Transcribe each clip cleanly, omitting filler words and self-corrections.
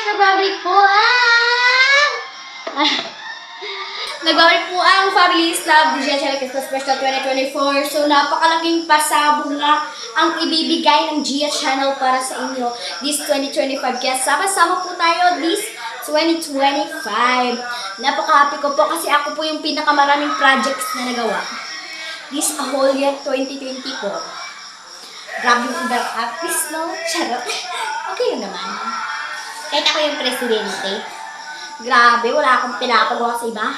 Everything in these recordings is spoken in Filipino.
Nagbabalik po ang... Nagbabalik po ang Family is Love Digital Christmas Special 2024. So, napakalaking pasabog na ang ibibigay ng Gia Channel para sa inyo this 2025. Kaya sama-sama po tayo this 2025. Napaka-happy ko po kasi ako po yung pinakamaraming projects na nagawa. This whole year 2024. Grabe yung ibang artist, no? Charot. Okay yun naman. Kahit ako yung presidente. Grabe, wala akong pinapagawa sa iba.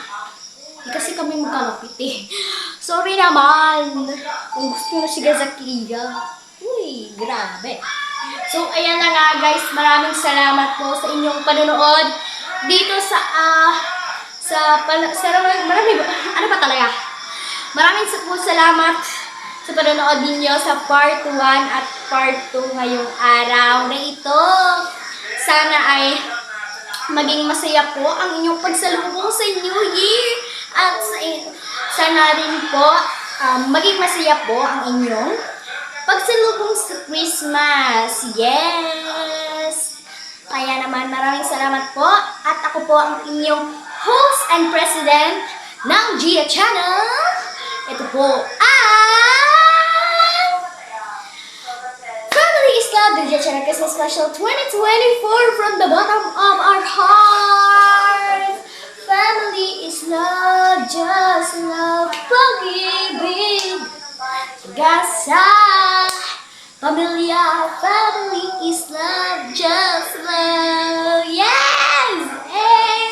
Kasi kami magkalapit eh. Sorry naman. Kung gusto nyo si Gazakliga. Uy, grabe. So, ayan na nga guys. Maraming salamat po sa inyong panonood. Dito marami ba? Ano ba talaga? Maraming po salamat sa panonood ninyo sa part 1 at part 2 ngayong araw na ito. Sana ay maging masaya po ang inyong pagsalubong sa New Year. At sana rin po maging masaya po ang inyong pagsalubong sa Christmas. Yes! Kaya naman maraming salamat po. At ako po ang inyong host and president ng Gia Channel. Ito po ang Family is Love, the Gia Channel Christmas Special 2024 from the bottom of our heart. Family is love, just love, pag-ibig, gasa, pamilya, family is love, just love, yes! Hey!